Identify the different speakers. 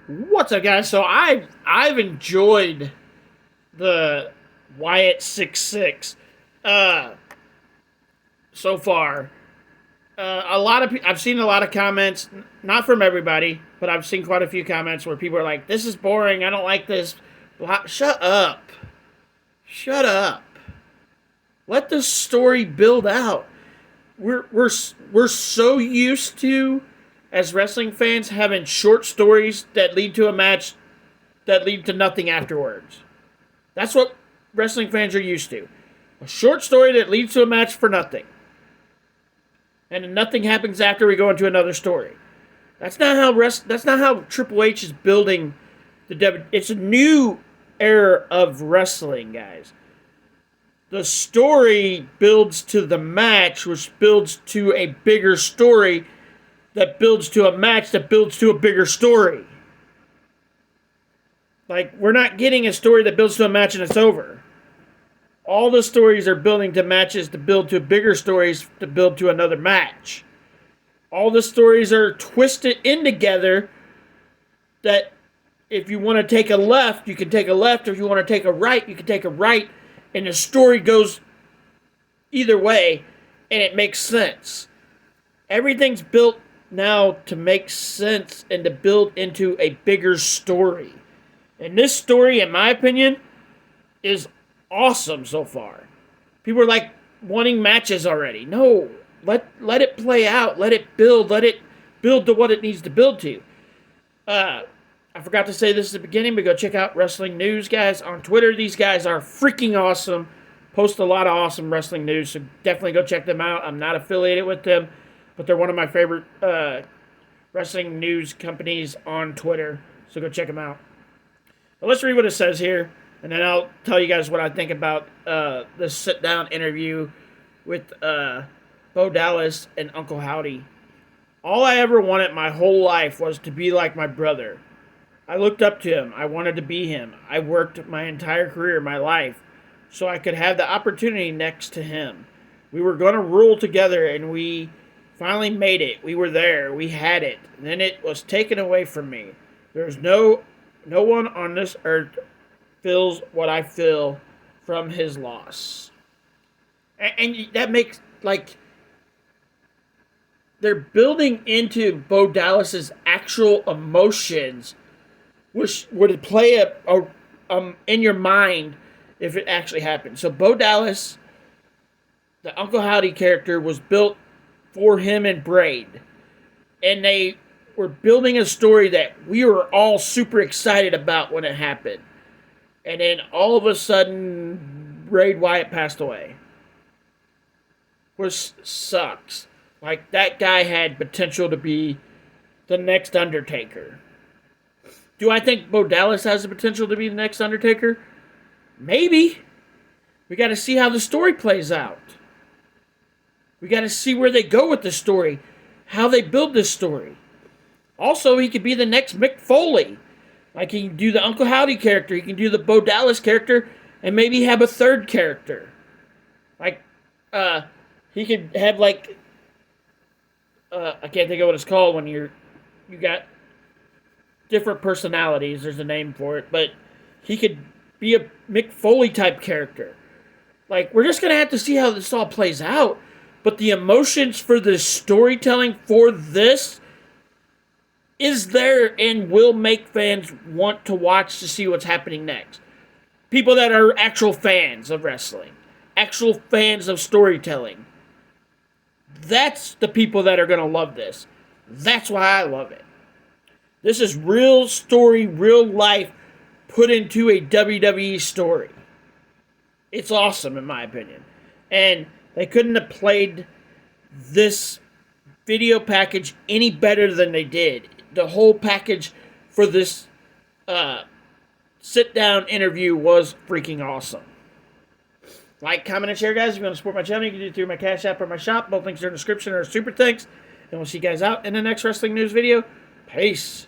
Speaker 1: What's up, guys? So I've enjoyed the Wyatt 6-6 uh, so far. I've seen a lot of comments, not from everybody, but I've seen quite a few comments where people are like, "This is boring. I don't like this." Shut up! Shut up! Let the story build out. We're so used to, as wrestling fans, having short stories that lead to a match that lead to nothing afterwards. That's what wrestling fans are used to. A short story that leads to a match for nothing. And then nothing happens after we go into another story. That's not how Triple H is building the W. It's a new era of wrestling, guys. The story builds to the match, which builds to a bigger story that builds to a match that builds to a bigger story. Like, we're not getting a story that builds to a match and it's over. All the stories are building to matches to build to bigger stories to build to another match. All the stories are twisted in together that if you want to take a left, you can take a left. If you want to take a right, you can take a right. And the story goes either way, and it makes sense. Everything's built now to make sense and to build into a bigger story. And this story, in my opinion, is awesome so far. People are like wanting matches already. No, let it play out. Let it build. Let it build to what it needs to build to. I forgot to say this at the beginning, but go check out Wrestling News, guys, on Twitter. These guys are freaking awesome. Post a lot of awesome wrestling news, so definitely go check them out. I'm not affiliated with them, but they're one of my favorite wrestling news companies on Twitter, so go check them out. But let's read what it says here, and then I'll tell you guys what I think about this sit-down interview with Bo Dallas and Uncle Howdy. All I ever wanted my whole life was to be like my brother. I looked up to him. I wanted to be him. I worked my entire career, my life, so I could have the opportunity next to him. We were going to rule together, and we finally made it. We were there. We had it. And then it was taken away from me. There's no one on this earth feels what I feel from his loss. And that makes, like, they're building into Bo Dallas's actual emotions, which would play in your mind if it actually happened. So Bo Dallas, the Uncle Howdy character, was built for him and Braid. And they were building a story that we were all super excited about when it happened. And then all of a sudden, Braid Wyatt passed away. Which sucks. Like, that guy had potential to be the next Undertaker. Do I think Bo Dallas has the potential to be the next Undertaker? Maybe. We got to see how the story plays out. We got to see where they go with the story, how they build this story. Also, he could be the next Mick Foley. Like, he can do the Uncle Howdy character, he can do the Bo Dallas character, and maybe have a third character. Like, he could have, like, I can't think of what it's called when you got different personalities. There's a name for it, but he could be a Mick Foley type character. Like, we're just gonna have to see how this all plays out. But the emotions for the storytelling for this is there and will make fans want to watch to see what's happening next. People that are actual fans of wrestling, actual fans of storytelling. That's the people that are gonna love this. That's why I love it. This is real story, real life, put into a WWE story. It's awesome, in my opinion. And they couldn't have played this video package any better than they did. The whole package for this sit-down interview was freaking awesome. Like, comment, and share, guys. If you want to support my channel, you can do it through my Cash App or my shop. Both links are in the description or super thanks. And we'll see you guys out in the next wrestling news video. Peace.